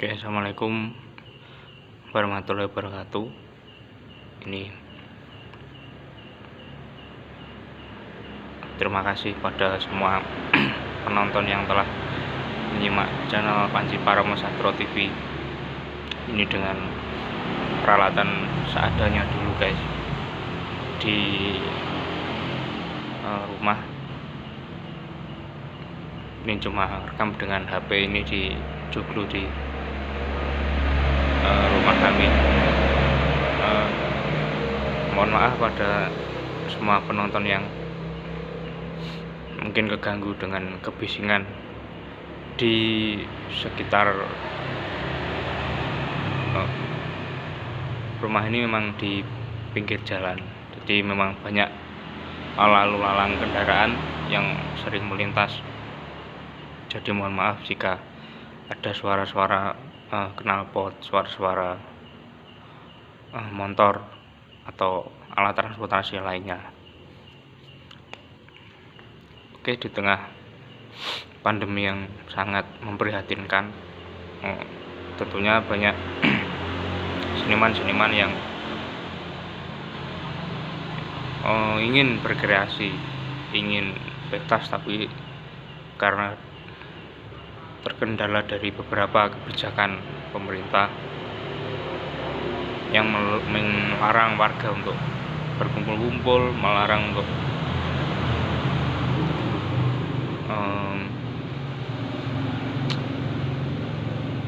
Oke, assalamualaikum warahmatullahi wabarakatuh. Ini terima kasih pada semua penonton yang telah menyimak channel Panji Paramo Satro TV. Ini dengan peralatan seadanya dulu, guys, di rumah. Ini cuma rekam dengan HP ini di joglo di rumah kami. Mohon maaf pada semua penonton yang mungkin keganggu dengan kebisingan di sekitar rumah ini. Memang di pinggir jalan, jadi memang banyak lalu lalang kendaraan yang sering melintas. Jadi mohon maaf jika ada suara-suara knalpot, suara-suara motor atau alat transportasi lainnya. Oke, di tengah pandemi yang sangat memprihatinkan, tentunya banyak seniman-seniman yang ingin berkreasi, ingin bebas, tapi karena terkendala dari beberapa kebijakan pemerintah yang melarang warga untuk berkumpul-kumpul, melarang untuk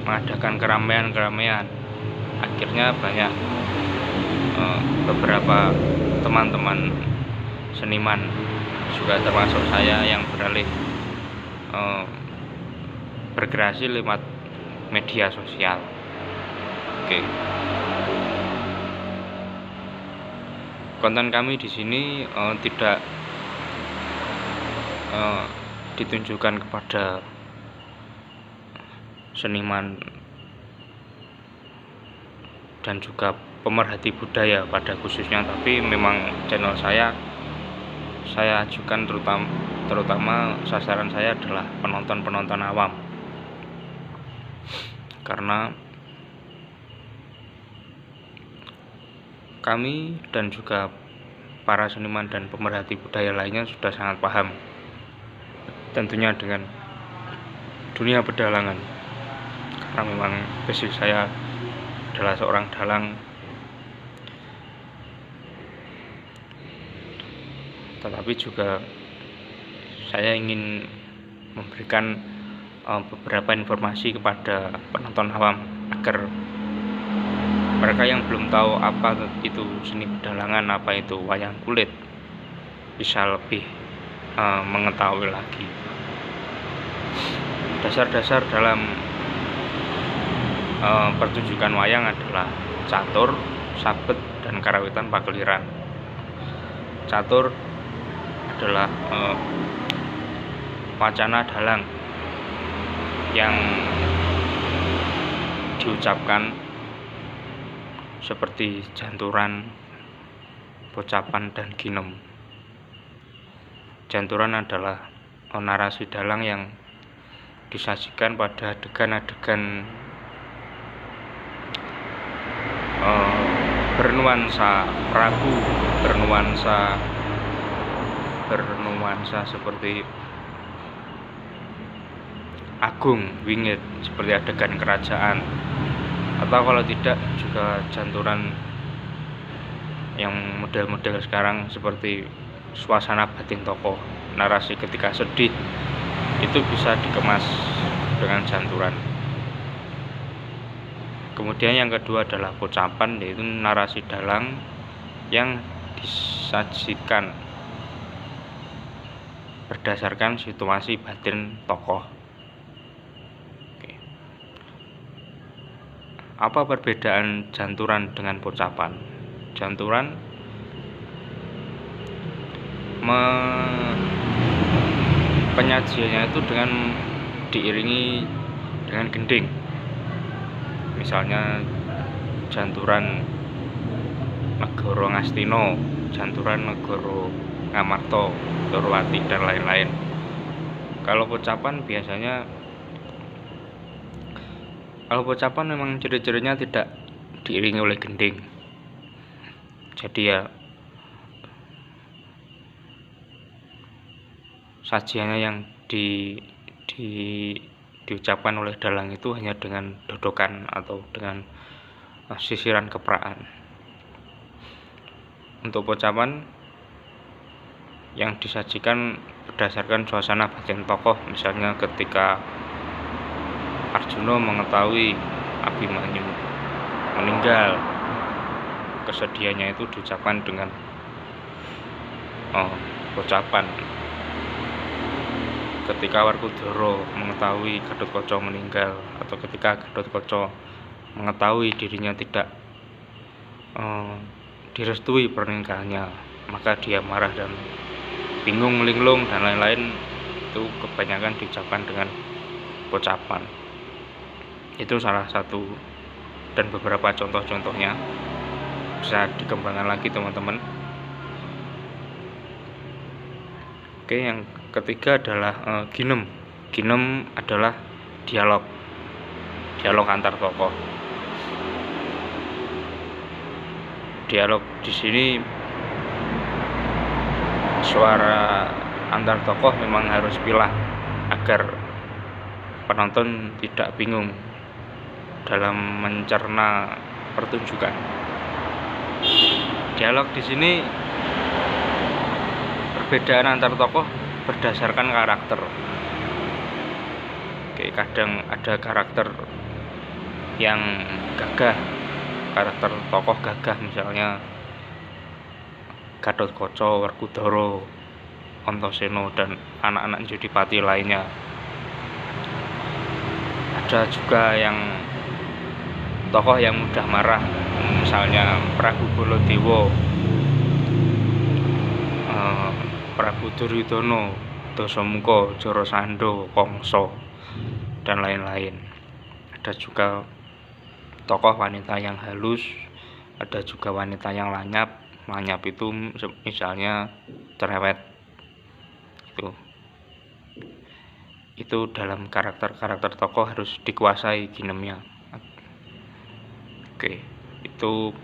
mengadakan keramaian. Akhirnya banyak beberapa teman-teman seniman, juga termasuk saya, yang beralih berkreasi lewat media sosial. Oke. Konten kami di sini tidak ditunjukkan kepada seniman dan juga pemerhati budaya pada khususnya, tapi memang channel saya ajukan terutama sasaran saya adalah penonton awam, karena kami dan juga para seniman dan pemerhati budaya lainnya sudah sangat paham tentunya dengan dunia pedalangan, karena memang basic saya adalah seorang dalang. Tetapi juga saya ingin memberikan beberapa informasi kepada penonton awam, agar mereka yang belum tahu apa itu seni pedalangan, apa itu wayang kulit, bisa lebih mengetahui lagi. Dasar-dasar dalam pertunjukan wayang adalah catur, sabet, dan karawitan pageliran. Catur adalah wacana dalang yang diucapkan seperti janturan, pocapan, dan ginem. Janturan adalah narasi dalang yang disajikan pada adegan-adegan bernuansa Prabu, bernuansa seperti agung, wingit, seperti adegan kerajaan, atau kalau tidak juga janturan yang model-model sekarang seperti suasana batin tokoh, narasi ketika sedih, itu bisa dikemas dengan janturan. Kemudian yang kedua adalah pocapan, yaitu narasi dalang yang disajikan berdasarkan situasi batin tokoh. Oke. Apa perbedaan janturan dengan pocapan? Janturan penyajiannya itu dengan diiringi dengan gending. Misalnya janturan Negoro Ngastino, janturan Negoro Ngamarta, Dorowati, dan lain-lain. Kalau pocapan biasanya Kalau pocapan memang ciri-cirinya tidak diiringi oleh gending. Jadi ya sajiannya yang diucapkan oleh dalang itu hanya dengan dodokan atau dengan sisiran kepraan. Untuk pocapan yang disajikan berdasarkan suasana batin tokoh, misalnya ketika Arjuna mengetahui Abimanyu meninggal, kesedihannya itu diucapkan dengan pocapan. Ketika Werkudara mengetahui Gatotkaca meninggal, atau ketika Gatotkaca mengetahui dirinya tidak direstui pernikahannya, maka dia marah dan bingung, linglung dan lain-lain, itu kebanyakan diucapkan dengan pocapan. Itu salah satu dan beberapa contoh-contohnya, bisa dikembangkan lagi teman-teman. Oke, yang ketiga adalah ginem. Ginem adalah dialog antar tokoh. Dialog di sini suara antar tokoh memang harus pilah agar penonton tidak bingung dalam mencerna pertunjukan. Dialog di sini perbedaan antar tokoh berdasarkan karakter. Oke, kadang ada karakter yang gagah, karakter tokoh gagah, misalnya Gatotkaca, Werkudara, Antasena dan anak-anak Jodipati lainnya. Ada juga yang tokoh yang mudah marah, misalnya Prabu Baladewa, Prabu Duryudana, Dasamuka, Jarasandha, Kangsa dan lain-lain. Ada juga tokoh wanita yang halus, ada juga wanita yang lanyap. Lanyap itu misalnya cerewet. Itu dalam karakter tokoh harus dikuasai ginemnya. Oke, itu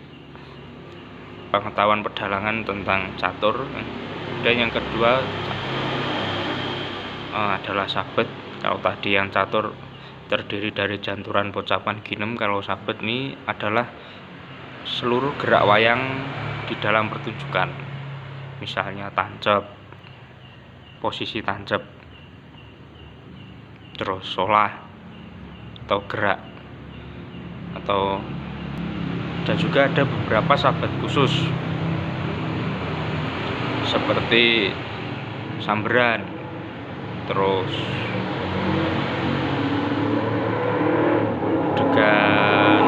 pengetahuan pedalangan tentang catur. Dan yang kedua adalah sabet. Kalau tadi yang catur terdiri dari janturan, pocapan, ginem, kalau sabet ini adalah seluruh gerak wayang di dalam pertunjukan. Misalnya tancep, posisi tancep, terus solah atau gerak, dan juga ada beberapa sabet khusus seperti samberan, terus dengan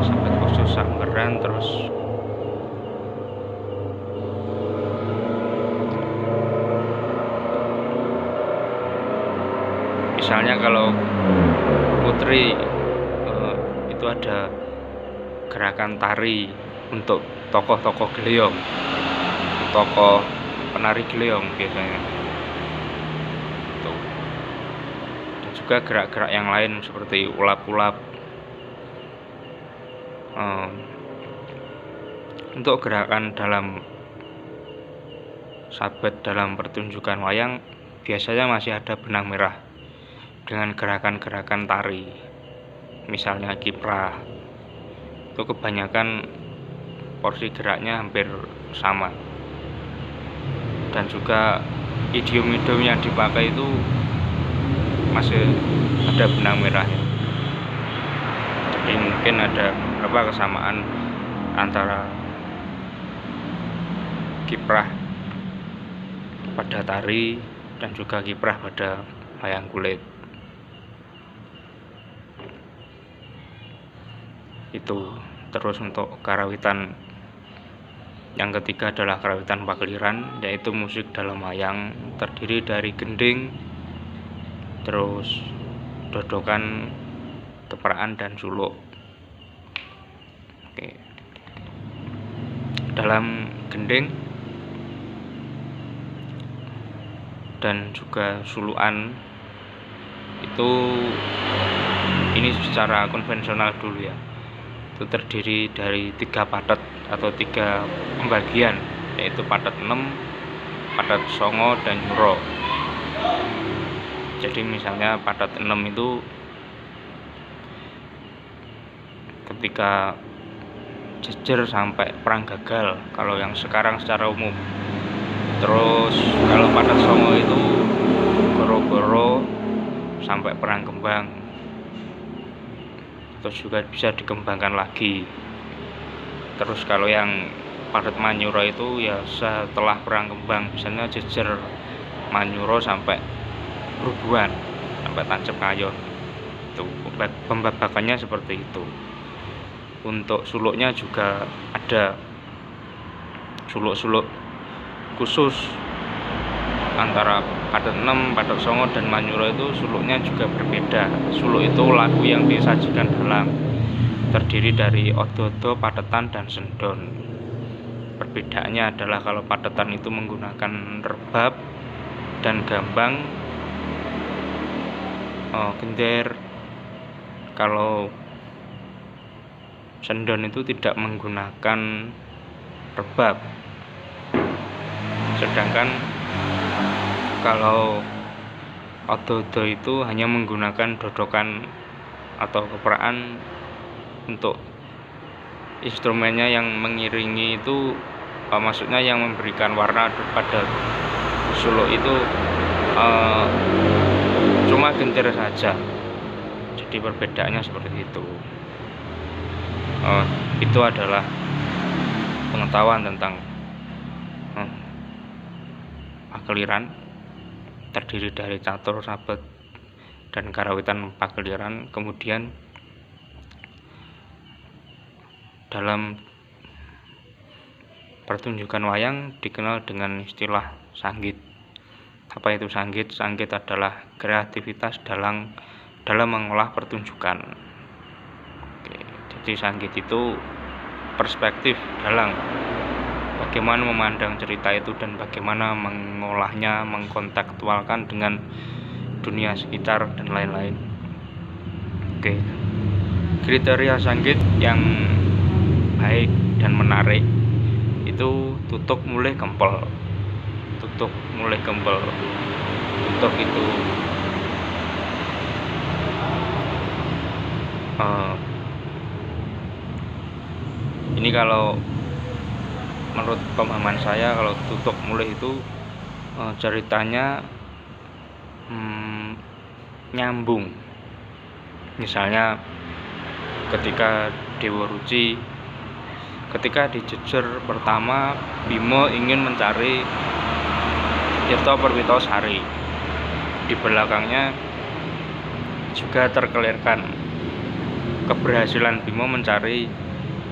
sabet khusus samberan, terus misalnya kalau putri itu ada gerakan tari untuk tokoh-tokoh geleong, tokoh penari geleong biasanya. Dan juga gerak-gerak yang lain seperti ulap-ulap. Untuk gerakan dalam sabet dalam pertunjukan wayang biasanya masih ada benang merah dengan gerakan-gerakan tari, misalnya kiprah. Itu kebanyakan porsi geraknya hampir sama, dan juga idiom-idiom yang dipakai itu masih ada benang merahnya. Jadi mungkin ada beberapa kesamaan antara kiprah pada tari dan juga kiprah pada wayang kulit. Itu. Terus untuk karawitan yang ketiga adalah karawitan pakliran, yaitu musik dalam wayang terdiri dari gending, terus dodokan, kepraan dan suluk. Oke. Dalam gending dan juga sulukan itu, ini secara konvensional dulu ya, itu terdiri dari 3 patet atau 3 pembagian, yaitu patet 6, patet 9, dan nyuro. Jadi misalnya patet 6 itu ketika jejer sampai perang gagal kalau yang sekarang secara umum. Terus kalau patet 9 itu goro-goro sampai perang kembang, terus juga bisa dikembangkan lagi. Terus kalau yang patet manyuro itu ya setelah perang kembang, misalnya jejer manyuro sampai rubuhan, sampai tancap kayon. Itu pembabakannya seperti itu. Untuk suluknya juga ada suluk-suluk khusus antara patet 6, patet 9, dan manyuro. Itu suluknya juga berbeda. Suluk itu lagu yang disajikan dalam, terdiri dari odo-odo, patetan, dan sendon. Perbedaannya adalah kalau patetan itu menggunakan rebab dan gambang, gender. Kalau sendon itu tidak menggunakan rebab. Sedangkan kalau odo-odo itu hanya menggunakan dodokan atau kepraan. Untuk instrumennya yang mengiringi itu, maksudnya yang memberikan warna pada suluk itu cuma gentir saja. Jadi perbedaannya seperti itu. Itu adalah pengetahuan tentang pakeliran, terdiri dari catur, sabet, dan karawitan pakeliran. Kemudian dalam pertunjukan wayang dikenal dengan istilah sanggit. Apa itu sanggit? Sanggit adalah kreativitas dalam mengolah pertunjukan. Oke, jadi sanggit itu perspektif dalam bagaimana memandang cerita itu dan bagaimana mengolahnya, mengkontekstualkan dengan dunia sekitar dan lain-lain. Oke, kriteria sanggit yang baik dan menarik itu tutuk mulih kempel. Tutuk mulih kempel. Tutuk itu ini kalau menurut pemahaman saya, kalau tutuk mulih itu ceritanya nyambung. Misalnya ketika Dewa Ruci, ketika dijejer pertama, Bima ingin mencari Tirta Perwitosari. Di belakangnya juga terkelirkan keberhasilan Bima mencari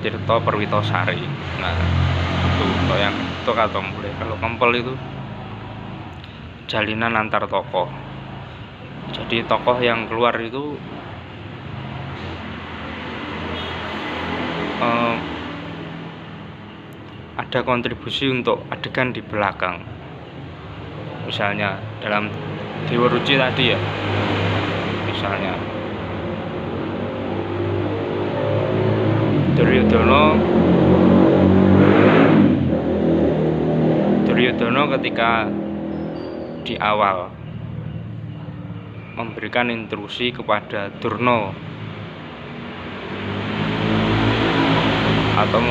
Tirta Perwitosari. Nah, itu untuk yang itu atau mulai. Kalau kempel itu jalinan antar tokoh. Jadi tokoh yang keluar itu ada kontribusi untuk adegan di belakang. Misalnya dalam Dewa Ruci tadi ya, misalnya Duryudono ketika di awal memberikan instruksi kepada Durna atau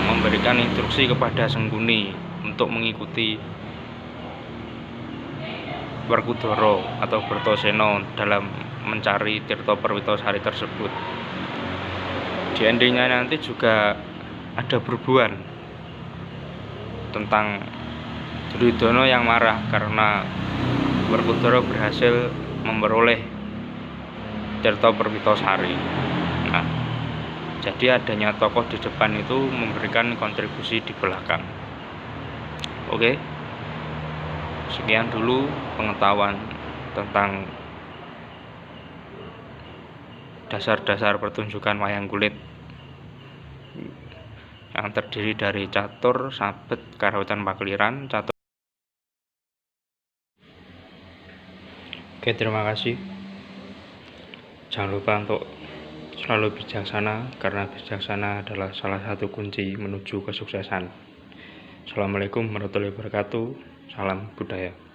memberikan instruksi kepada Sengkuni untuk mengikuti Werkudara atau Bertasena dalam mencari Tirta Perwitosari tersebut. Di endingnya nanti juga ada berbuan tentang Duryudono yang marah karena Werkudara berhasil memperoleh Tirta Perwitosari. Nah, jadi adanya tokoh di depan itu memberikan kontribusi di belakang. Oke, sekian dulu pengetahuan tentang dasar-dasar pertunjukan wayang kulit yang terdiri dari catur, sabet, karawitan pakeliran, catur. Oke, terima kasih. Jangan lupa untuk selalu bijaksana, karena bijaksana adalah salah satu kunci menuju kesuksesan. Assalamualaikum warahmatullahi wabarakatuh. Salam budaya.